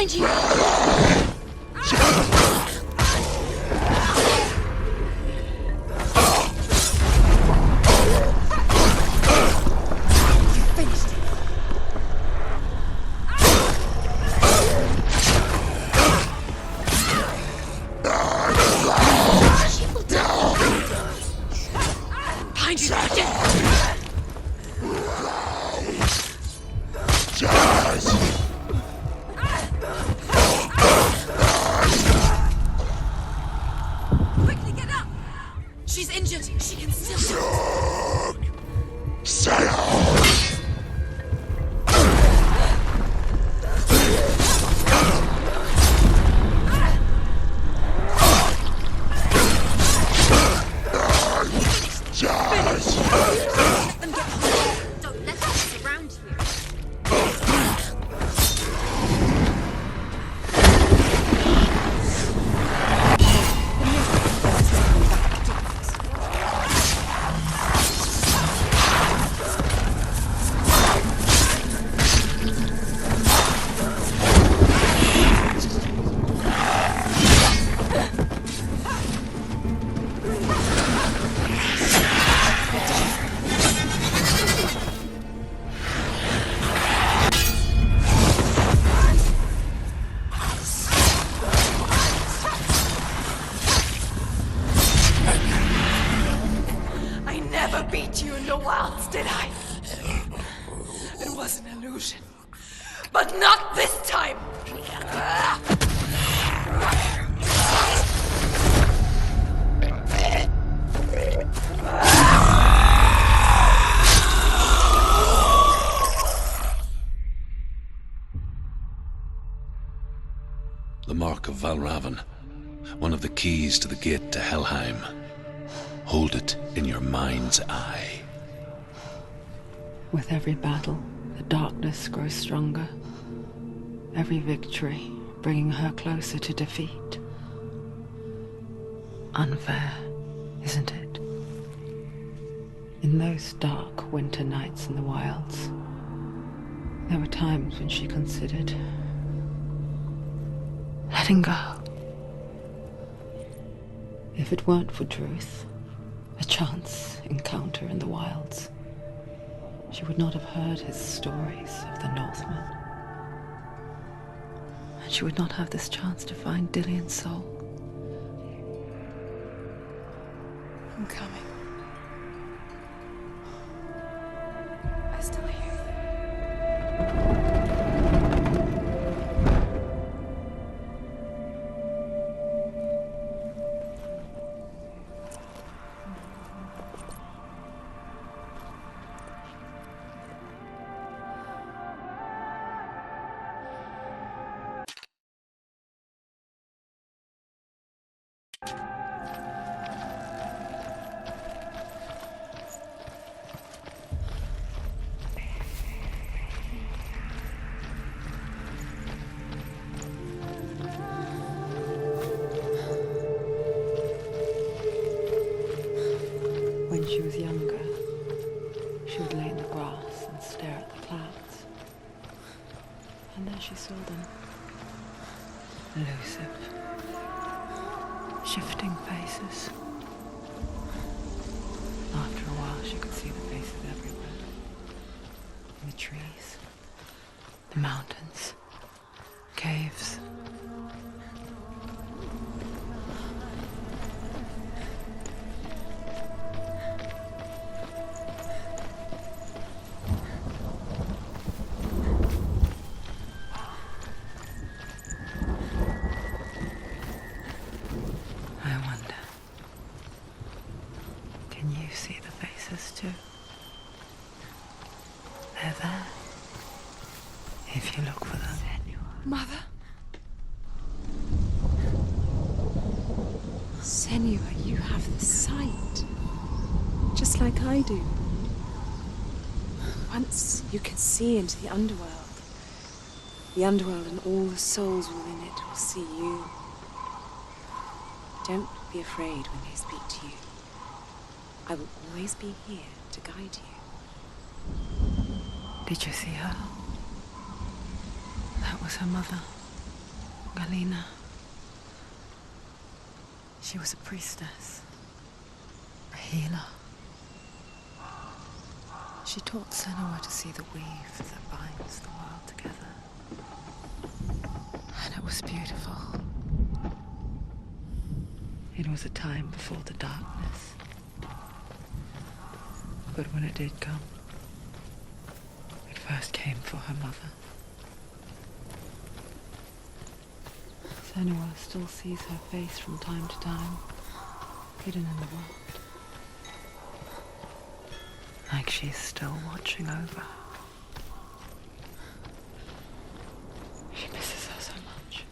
Behind you! But not this time! The Mark of Valravan, one of the keys to the gate to Helheim. Hold it in your mind's eye. With every battle, the darkness grows stronger. Every victory bringing her closer to defeat. Unfair, isn't it? In those dark winter nights in the wilds, there were times when she considered letting go. If it weren't for Druth, a chance encounter in the wilds, she would not have heard his stories of the Northmen. And she would not have this chance to find Dillion's soul. I'm coming. I still hear you. When she was younger, she would lay in the grass and stare at the clouds. And there she saw them. Elusive. Shifting faces. After a while, she could see the faces everywhere. In the trees, the mountains, caves. Too. They're there. If you look for them. Mother? Senua, you have the sight. Just like I do. Once you can see into the underworld. The underworld and all the souls within it will see you. Don't be afraid when they speak to you. I will always be here to guide you. Did you see her? That was her mother. Galena. She was a priestess. A healer. She taught Senua to see the weave that binds the world together. And it was beautiful. It was a time before the darkness. But when it did come, it first came for her mother. Senua still sees her face from time to time, hidden in the world. Like she's still watching over her. She misses her so much.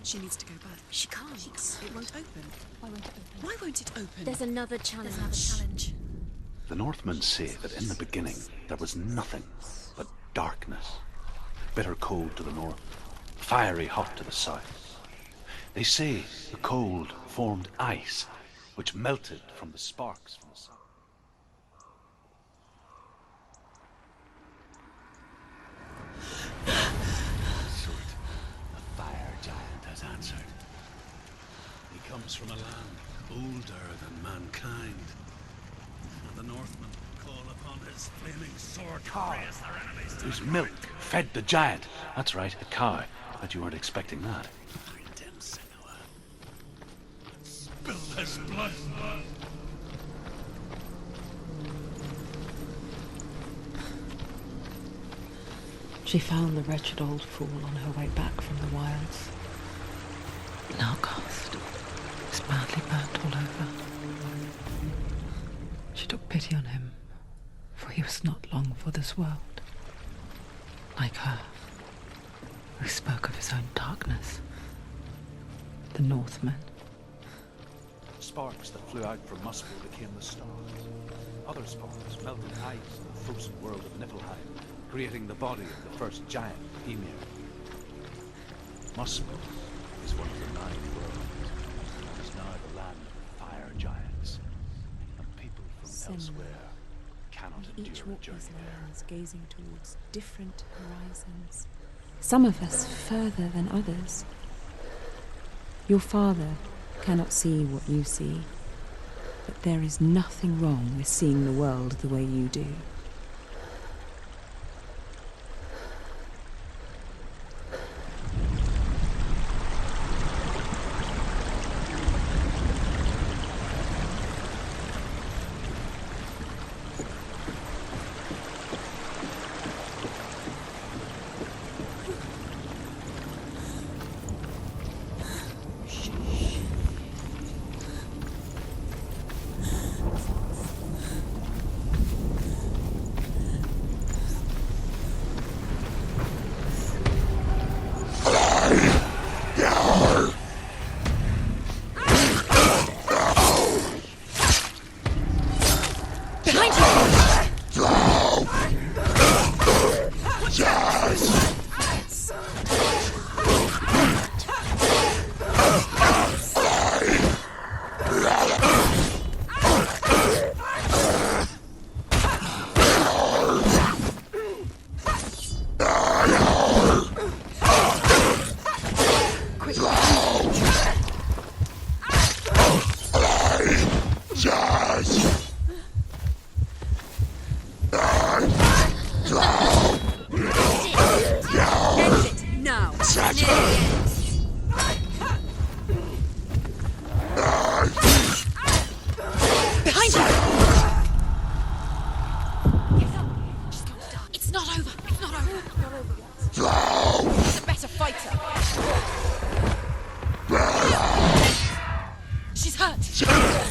She needs to go back. She can't. It won't open. Why won't it open? Why won't it open? There's another challenge. The Northmen say that in the beginning there was nothing but darkness. Bitter cold to the north, fiery hot to the south. They say the cold formed ice, which melted from the sparks from the sun. The fire giant has answered. He comes from a land older than mankind. And the Northmen call upon his flaming sword to raise their enemies to whose milk fed the giant. That's right, a cow. Bet you weren't expecting that. Find him, Senua. Spill his blood. She found the wretched old fool on her way back from the wilds. an outcast, was badly burnt all over. She took pity on him, for he was not long for this world. Like her, who spoke of his own darkness. The Northmen. Sparks that flew out from Muspel became the star. Other sparks melted ice in the frozen world of Niflheim, creating the body of the first giant, Ymir. Muspel is one of the 9 worlds. It is now the land of fire giants, and people from Senua. elsewhere cannot Each endure a walk journey these there. lands, gazing towards different horizons. Some of us further than others. Your father cannot see what you see, but there is nothing wrong with seeing the world the way you do.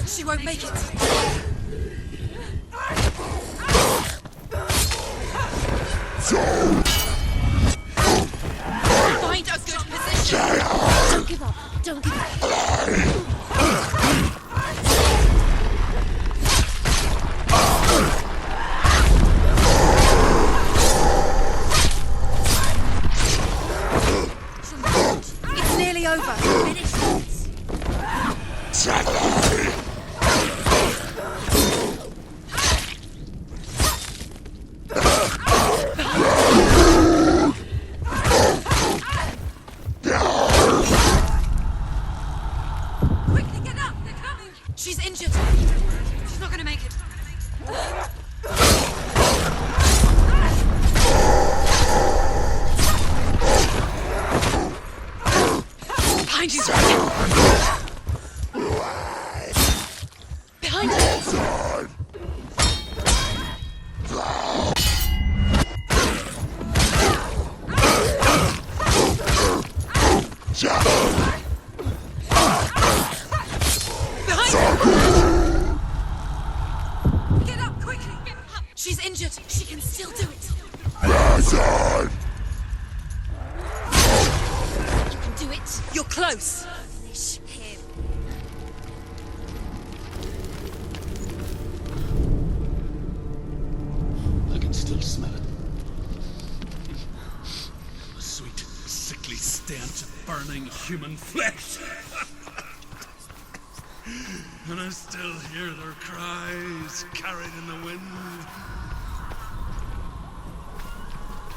She won't make it. Find a good position. Don't give up. Don't give up. It's nearly over. Finish it. Quickly get up! They're coming! She's injured. She's not gonna make it. Behind you! Behind you! Get up quickly! She's injured. She can still do it. You can do it. You're close. Finish him. I can still smell it. The sweet, sickly stench of burning human flesh. And I still hear their cries carried in the wind.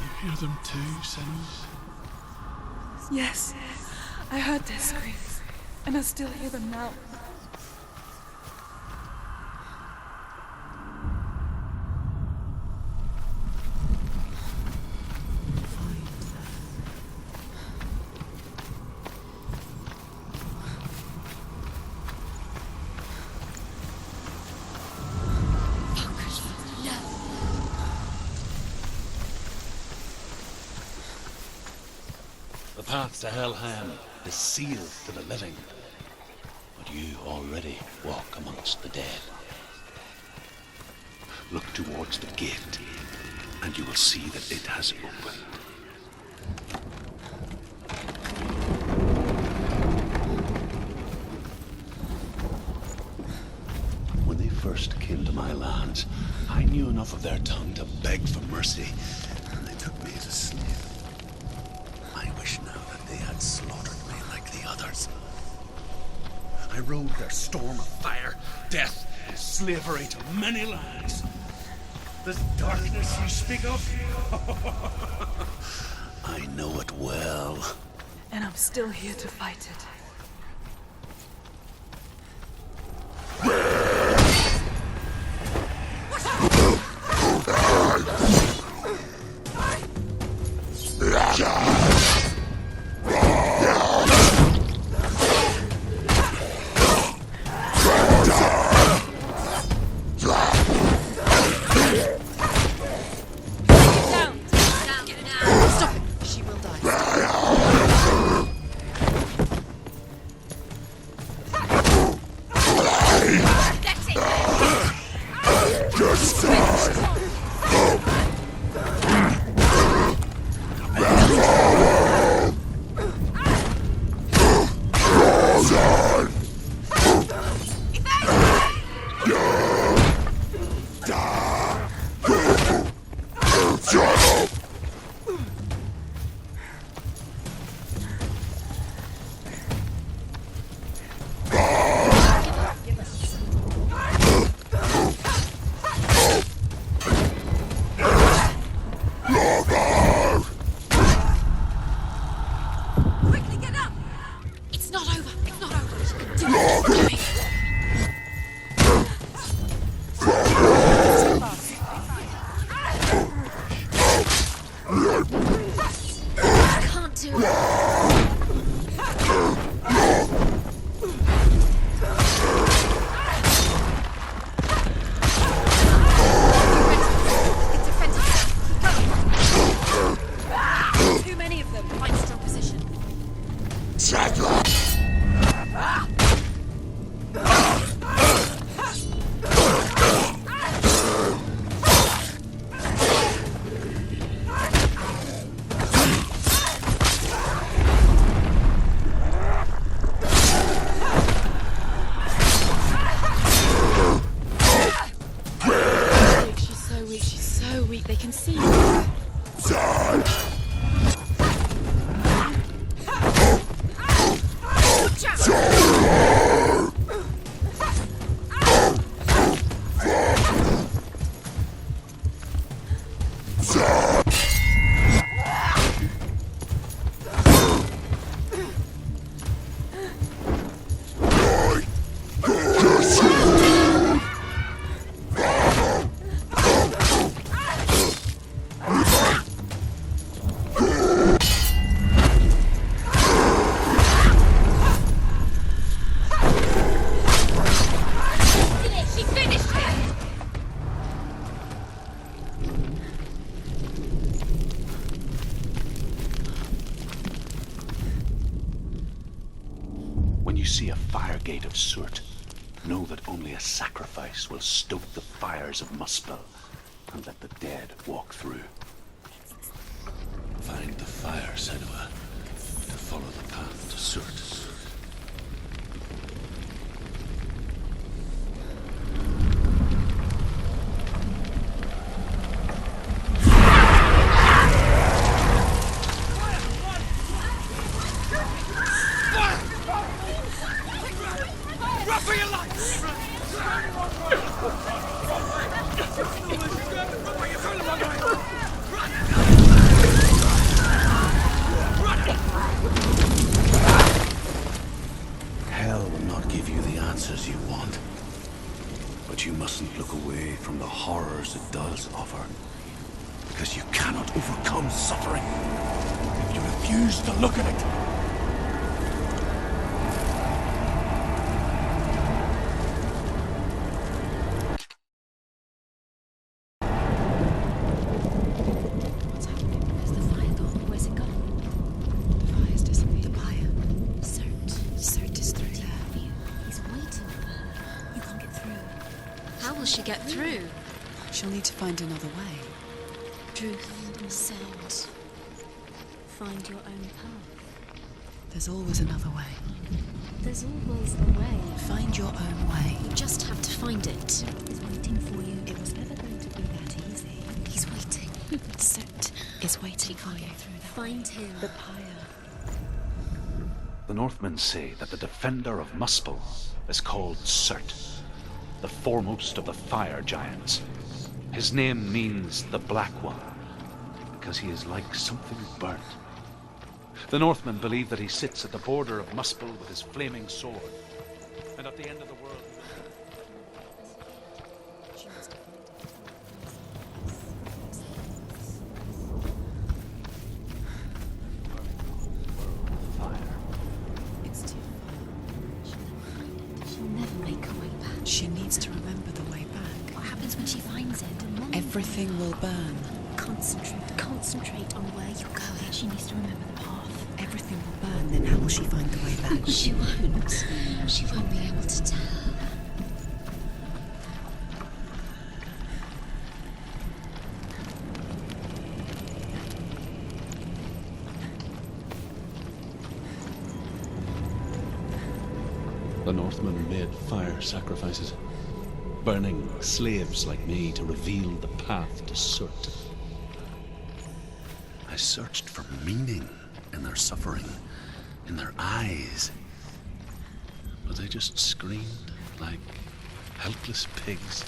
You hear them too, Senua? Yes, I heard their screams, and I still hear them now. The path to Hellheim is sealed to the living. But you already walk amongst the dead. Look towards the gate, and you will see that it has opened. When they first came to my lands, I knew enough of their tongue to beg for mercy, and they took me as a slave. I wish now that they had slaughtered me like the others. I rode their storm of fire, death, and slavery to many lands. This darkness you speak of, I know it well. And I'm still here to fight it. Stop it. She will die. Quickly get up! It's not over. It's not over. Do it. I can't do it. Too many of them. Find a strong position. She's so weak. She's so weak. They can see her. She finished him! When you see a fire gate of soot, know that only a sacrifice will stoke the fires of Muspel and let the dead walk through. Find the fire, Senua, to follow the path to soot. Hell will not give you the answers you want. But you mustn't look away from the horrors it does offer. Because you cannot overcome suffering if you refuse to look at it. What's happening? Where's the fire gone? Where's it gone? The fire's disappeared. The fire. she get through? She'll need to find another way. Truth, sound. Find your own path. There's always another way. There's always a way. Find your own way. You just have to find it. He's waiting for you. It was never going to be that easy. He's waiting. Set is waiting for you. Find him. The pyre. The Northmen say that the defender of Muspel is called Surt, the foremost of the fire giants. His name means the Black One, because he is like something burnt. The Northmen believe that he sits at the border of Muspel with his flaming sword, and at the end of the world... It's too She'll never make her way back. She needs to remember the way back. What happens when she finds it? Everything will burn. Concentrate on where you're going. She needs to remember the path. Everything will burn, then how will she find the way back? She won't. She won't be able to tell. The Northmen made fire sacrifices, burning slaves like me to reveal the path to Surt. I searched for meaning in their suffering, in their eyes, but they just screamed like helpless pigs.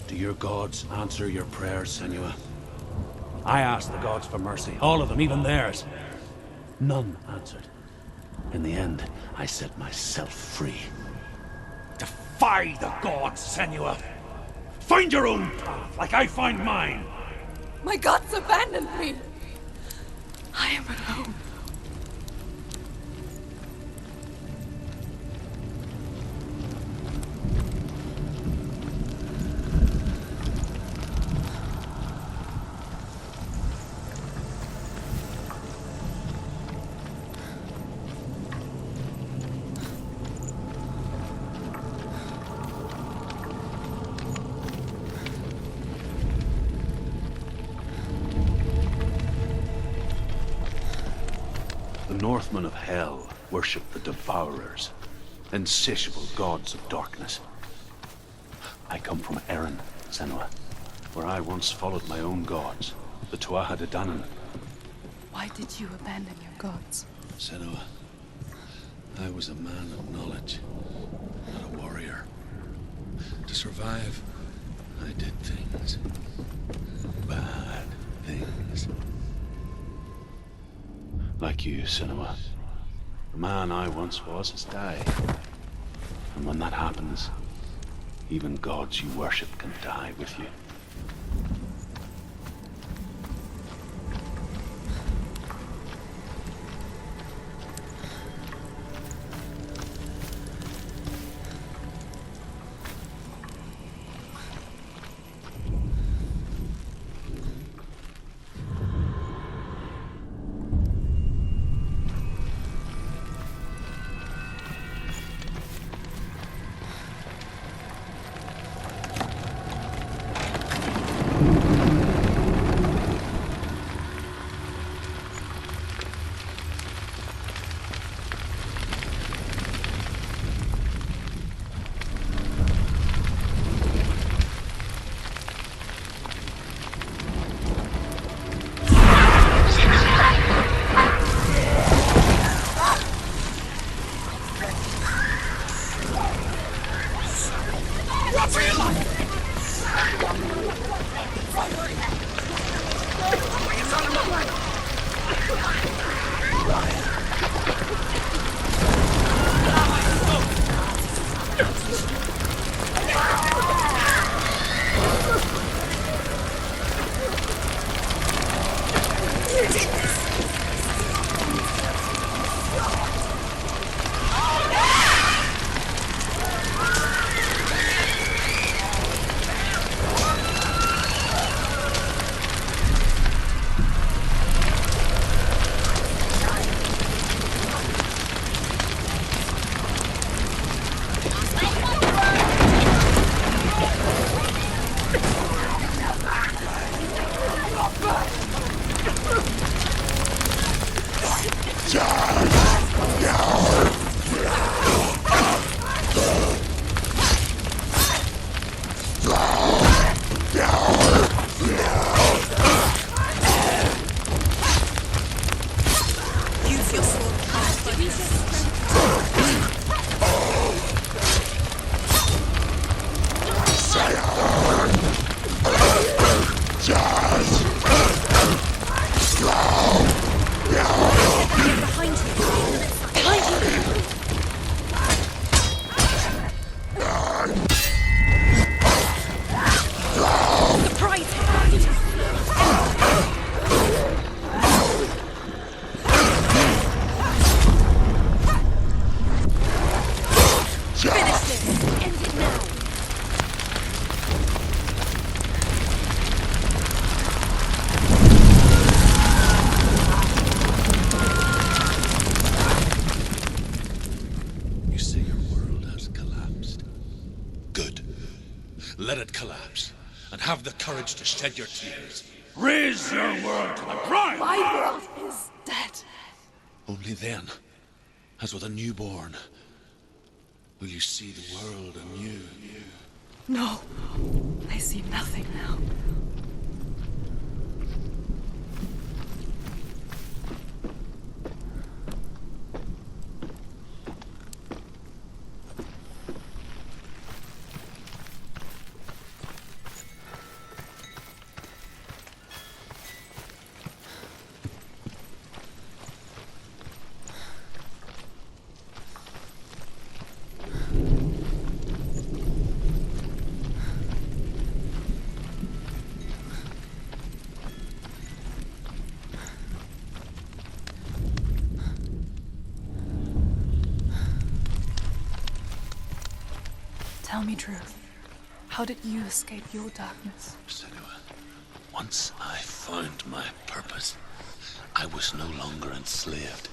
Do your gods answer your prayers, Senua? I asked the gods for mercy, all of them, even theirs. None answered. In the end, I set myself free. Defy the gods, Senua! Find your own path, like I find mine! My gods abandoned me. I am alone. The Northmen of Hell worship the Devourers, insatiable gods of darkness. I come from Erin, Senua, where I once followed my own gods, the Tuatha De Danann. Why did you abandon your gods? Senua, I was a man of knowledge, not a warrior. To survive, I did things. Bad things. Like you, Senua. The man I once was has died. And when that happens, even gods you worship can die with you. Use your sword. Behind you. Behind you. Surprise him. Finish this. End it now. You say your world has collapsed. Good. Let it collapse, and have the courage to shed your tears. Raise your world to the ground! My world is dead. Only then, as with a newborn, will you see the world anew. No, I see nothing now. Tell me truth. How did you escape your darkness? Senua, once I found my purpose, I was no longer enslaved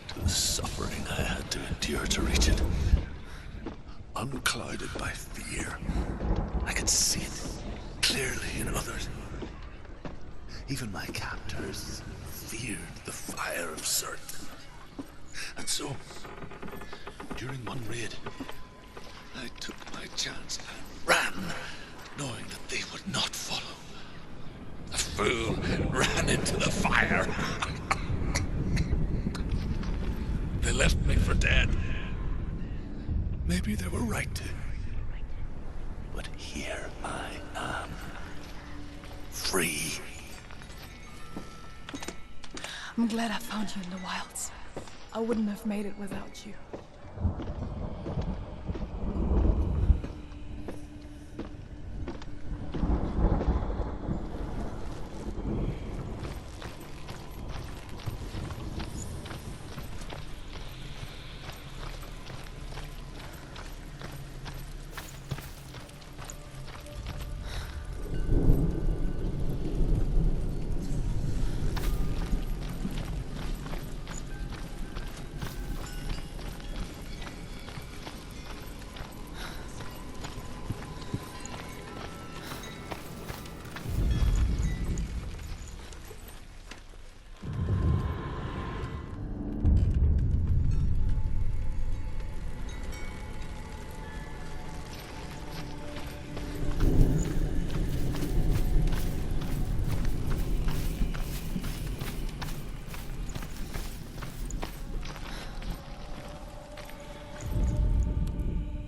to the suffering I had to endure to reach it. Unclouded by fear, I could see it clearly in others. Even my captors feared the fire of Surt. And so, during one raid, I took my chance and ran, knowing that they would not follow. The fool ran into the fire. They left me for dead. Maybe they were right to. But here I am. Free. I'm glad I found you in the wilds. I wouldn't have made it without you.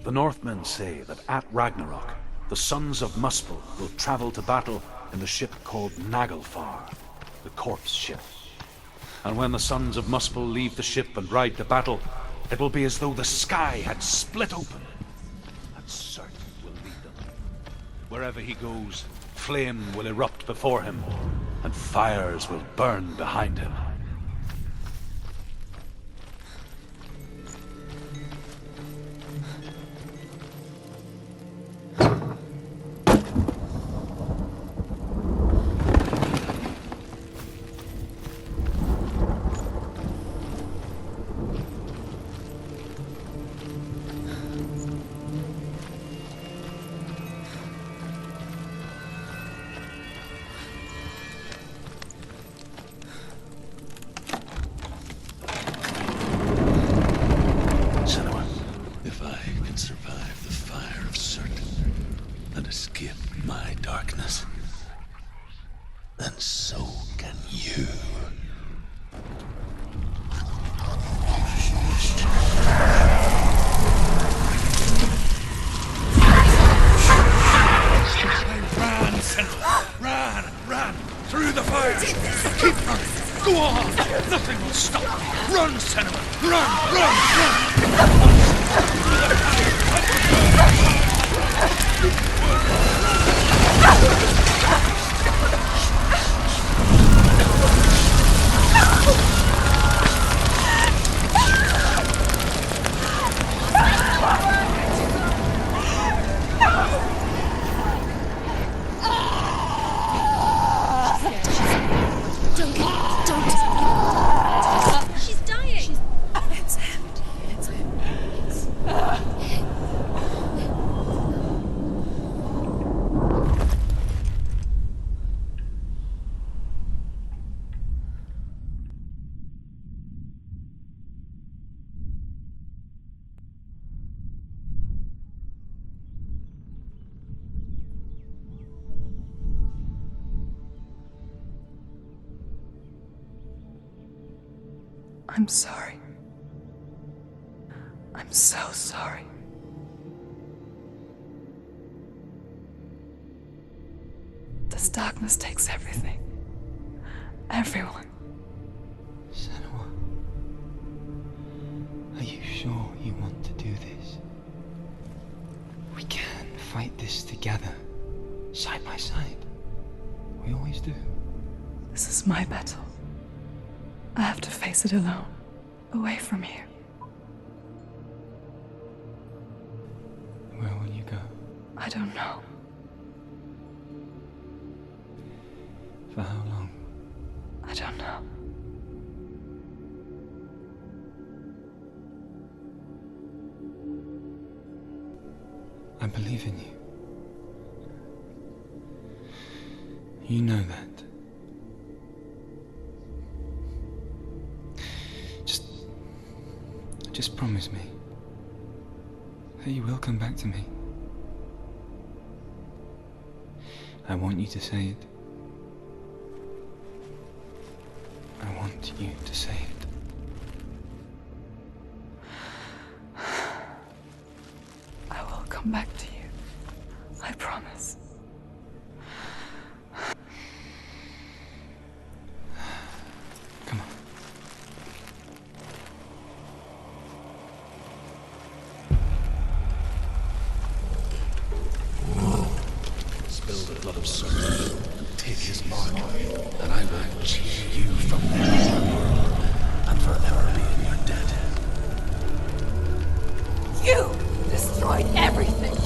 The Northmen say that at Ragnarok, the sons of Muspel will travel to battle in the ship called Naglfar, the corpse ship. And when the sons of Muspel leave the ship and ride to battle, it will be as though the sky had split open. And Surt will lead them. Wherever he goes, flame will erupt before him, and fires will burn behind him. Stop! Run, Senua! Run! She's dying. It's him. It's him. I'm sorry. I'm so sorry. This darkness takes everything. Everyone. Senua, are you sure you want to do this? We can fight this together, side by side. We always do. This is my battle. I have to face it alone, away from here. Where will you go? I don't know. For how long? I don't know. I believe in you. You know that. Just promise me that you will come back to me. I want you to say it. I want you to say it. I will come back to you. I promise. Come on. Spill the blood of Sir. Take his mark, and I will cheer you from this world and forever be in your debt. You destroyed everything!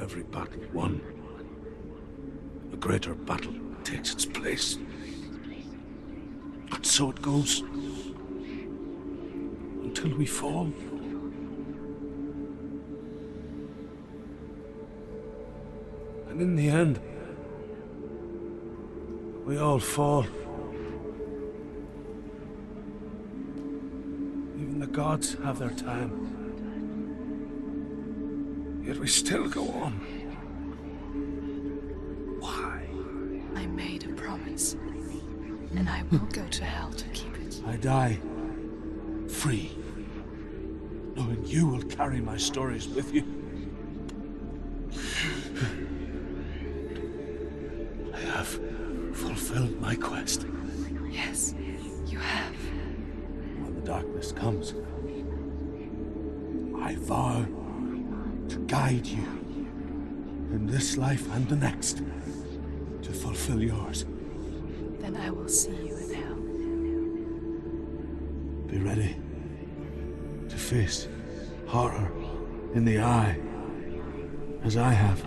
every battle won, a greater battle takes its place. And so it goes. Until we fall. And in the end, we all fall. Even the gods have their time. Yet we still go on. Why? I made a promise, and I will go to hell to keep it. I die free, knowing you will carry my stories with you. I have fulfilled my quest. Yes, you have. When the darkness comes, I vow to guide you in this life and the next to fulfill yours. Then I will see you in hell. Be ready to face horror in the eye, as I have,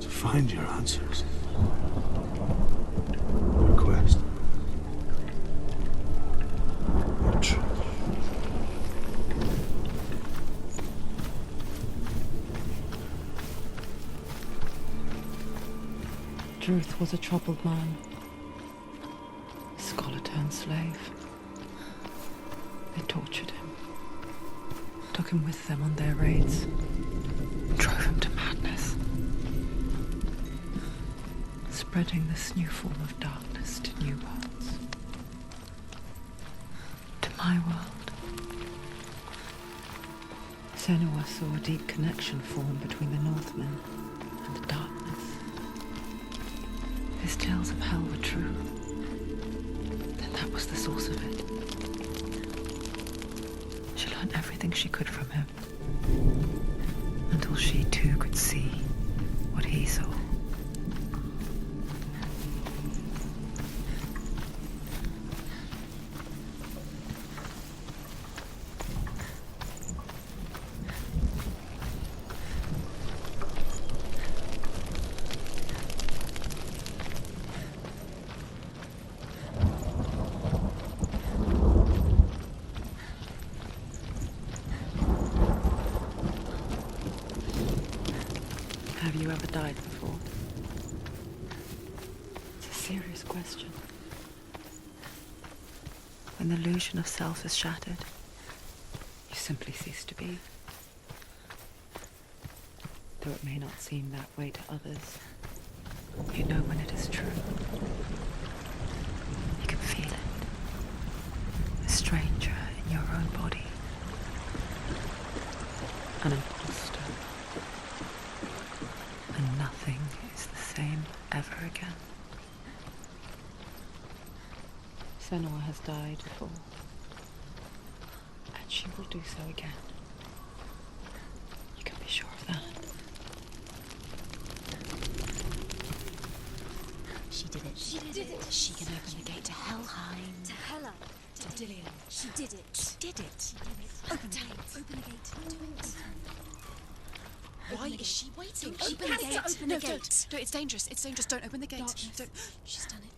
to find your answers. Your quest. Your truth. Druth was a troubled man. Scholar turned slave. They tortured him, took him with them on their raids, drove him to madness, spreading this new form of darkness to new worlds. To my world. Senua saw a deep connection form between the Northmen and the darkness. His tales of hell were true. Then that was the source of it. She learned everything she could from him, until she too could see what he saw. Have you ever died before? It's a serious question. When the illusion of self is shattered, you simply cease to be. Though it may not seem that way to others, you know when it is true. You can feel it. A stranger in your own body. An imposter. And nothing is the same ever again. Senua has died before, and she will do so again. You can be sure of that. She did it. She did it. She can open the gate to Helheim. To Hela. To Dillion. She did it. She did it. Open the gate. Open the gate. Do it. Why is she waiting? She Open has the to gate. open No, the gate. don't. It's dangerous. It's dangerous. Don't open the gate. Darkness. Don't. She's done it.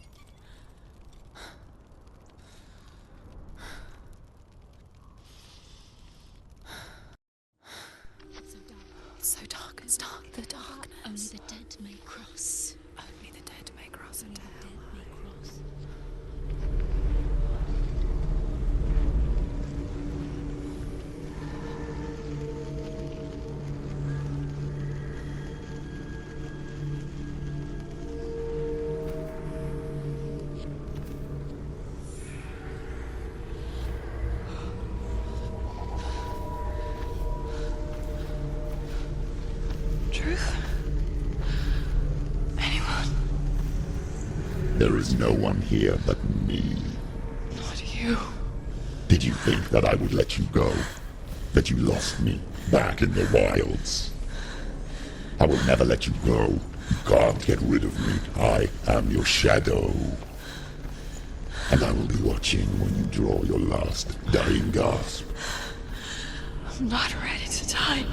It's so dark. It's dark. The darkness. Only the dead may cross. Only the dead may cross Only into the hell. dead may cross. Truth? Anyone? There is no one here but me. Not you. Did you think that I would let you go? That you lost me back in the wilds? I will never let you go. You can't get rid of me. I am your shadow. And I will be watching when you draw your last dying gasp. I'm not ready to die.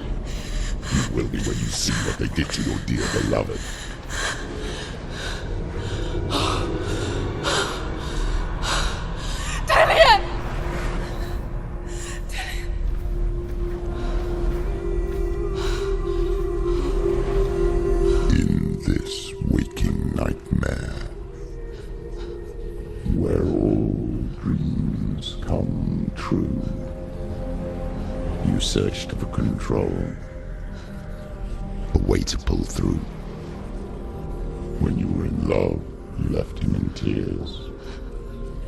You will be when you see what they did to your dear beloved. In this waking nightmare, where all dreams come true, you searched for control, a way to pull through. When you were in love, you left him in tears,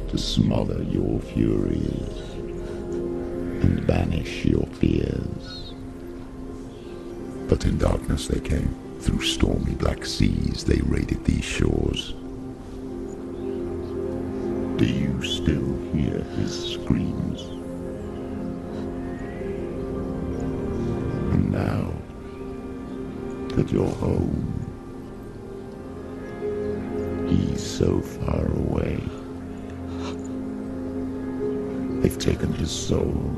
to smother your furies and banish your fears. But in darkness they came, through stormy black seas they raided these shores. Do you still hear his screams? And now that you're home, he's so far away. They've taken his soul.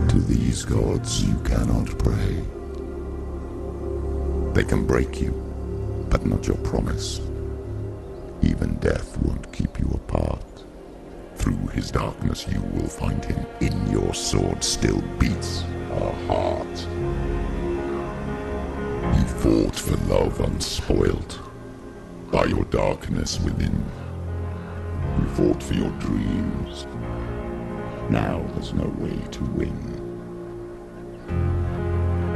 To these gods you cannot pray. They can break you, but not your promise. Even death won't keep you apart. Through his darkness you will find him. In your sword still beats a heart. You fought for love unspoilt by your darkness within. You fought for your dreams. Now there's no way to win.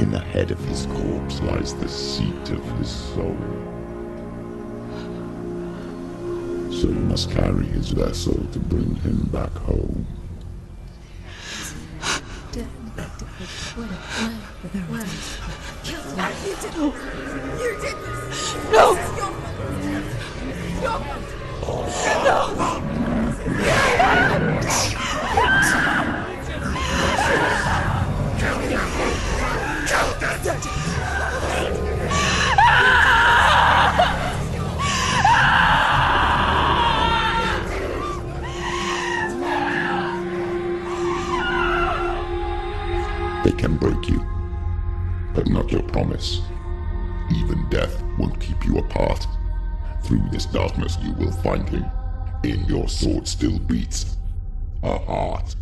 In the head of his corpse lies the seat of his soul. So you must carry his vessel to bring him back home. You did this! No! They can break you, but not your promise. Even death won't keep you apart. Through this darkness you will find him. In your sword still beats a heart.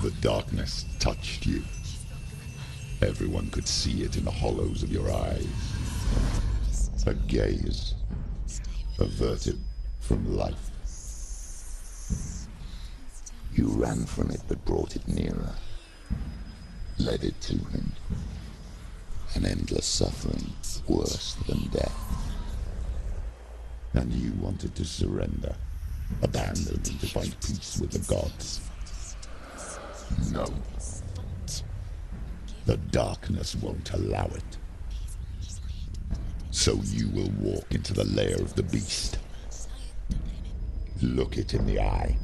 The darkness touched you. Everyone could see it in the hollows of your eyes. A gaze averted from life. You ran from it but brought it nearer, led it to him. An endless suffering worse than death. And you wanted to surrender, abandon and to find peace with the gods. No. The darkness won't allow it. So you will walk into the lair of the beast. Look it in the eye,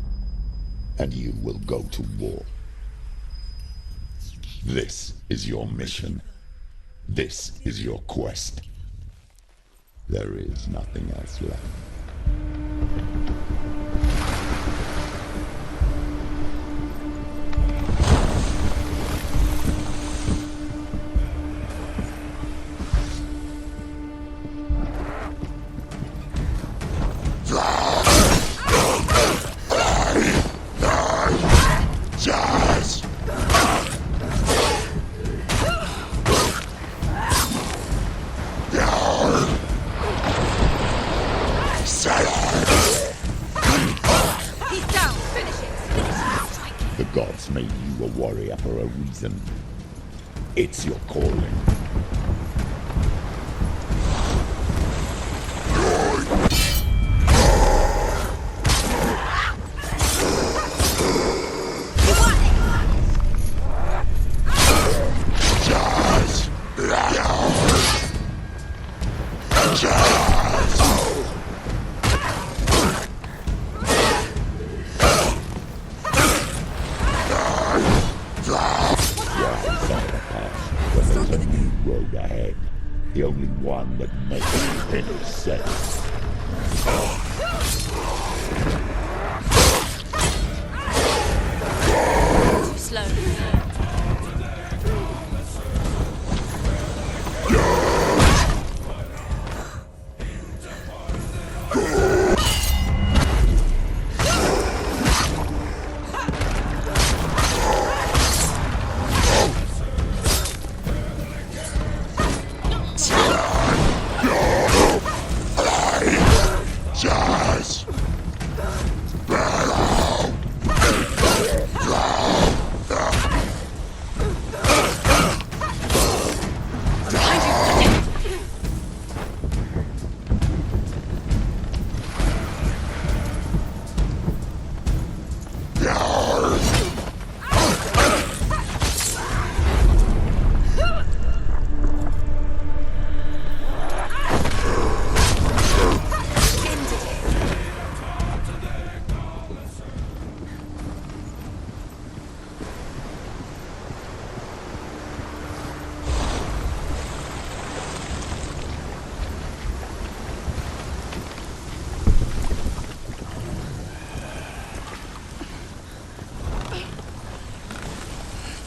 and you will go to war. This is your mission. This is your quest. There is nothing else left. The gods made you a warrior for a reason. It's your calling. wise on the path when there's a new road ahead. The only one that makes any sense. Too slow.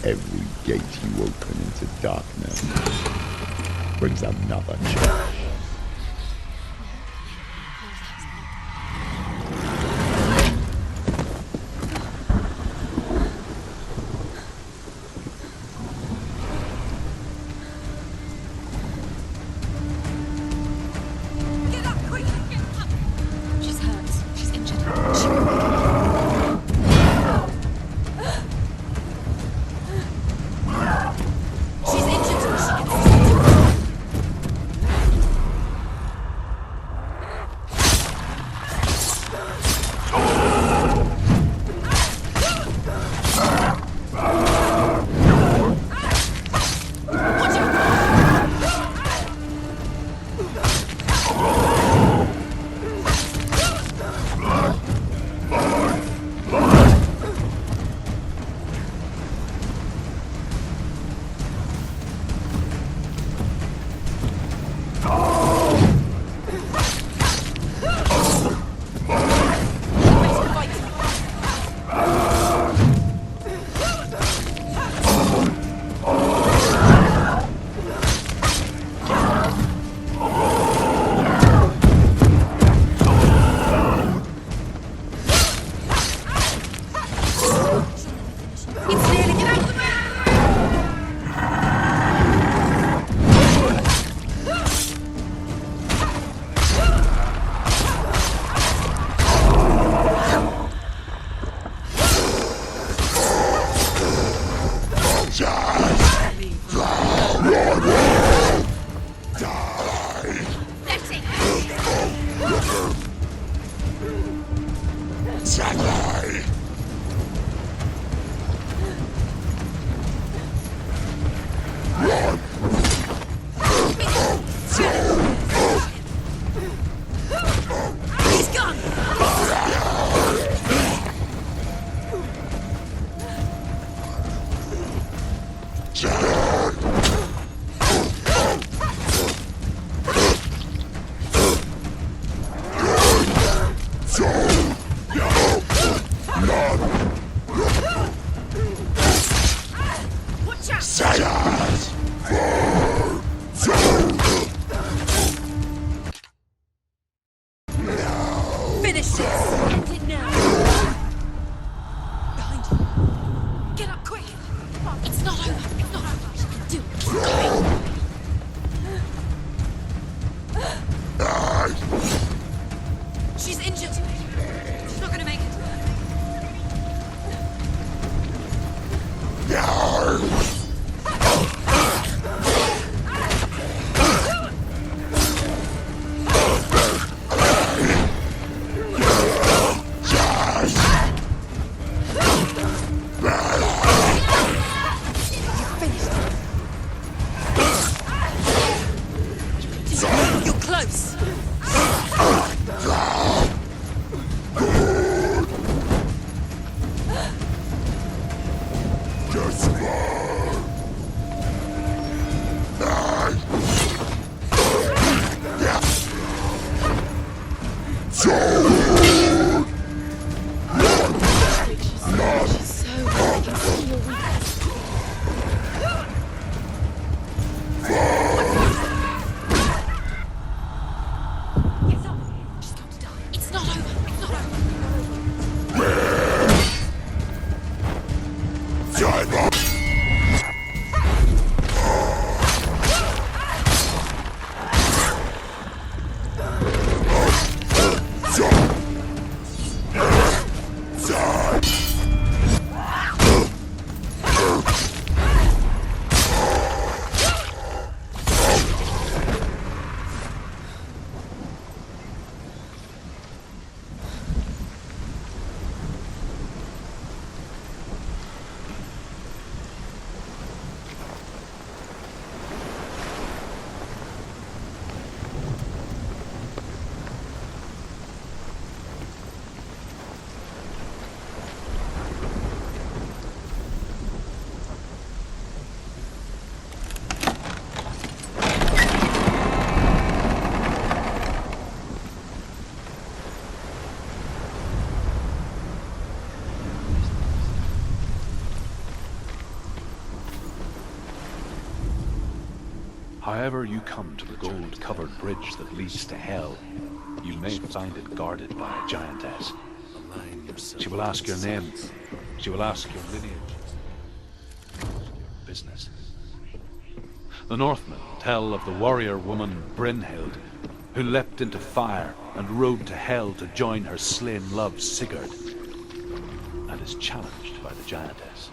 Every gate you open into darkness brings another change. Get up, quick! Get up! She's hurt. She's injured. She can make it. She's injured. She can see. Finish this! End it now! Behind you. Get up quick! It's not over! It's not over! She can do it! Keep going! She's injured! She's not gonna make it! However you come to the gold-covered bridge that leads to Hell, you may find it guarded by a giantess. She will ask your name. She will ask your lineage. Your business. The Northmen tell of the warrior woman Brynhild, who leapt into fire and rode to Hell to join her slain love Sigurd, and is challenged by the giantess.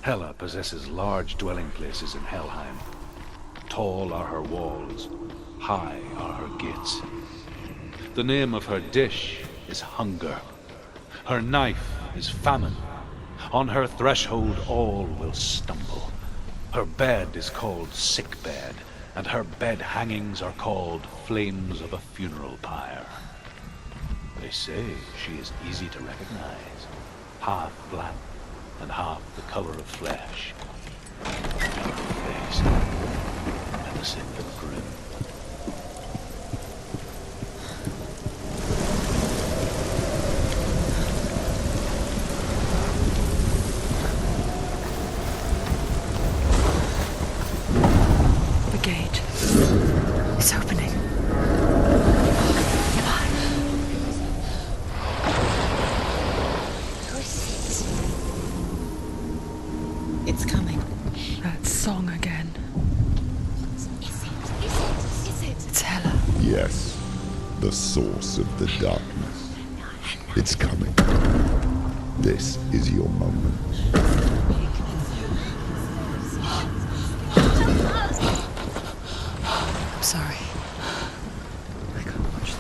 Hela possesses large dwelling places in Helheim. Tall are her walls, high are her gates. The name of her dish is hunger. Her knife is famine. On her threshold all will stumble. Her bed is called sick bed, and her bed hangings are called flames of a funeral pyre. They say she is easy to recognize, half black and half the color of flesh. Her face, menacing and grim. The gate is opening. It's coming. That song again. Is it? It's Hela. Yes, the source of the darkness. It's coming. This is your moment. I'm sorry. I can't watch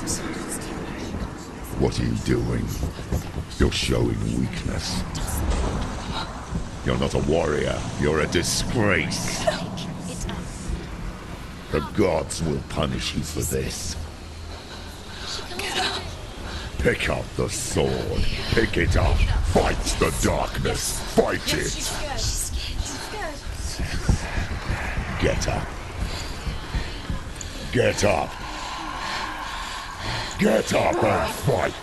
this. What are you doing? You're showing weakness. You're not a warrior. You're a disgrace. The gods will punish you for this. Pick up the sword. Pick it up. Fight the darkness. Fight it. Get up. Get up. Get up and fight.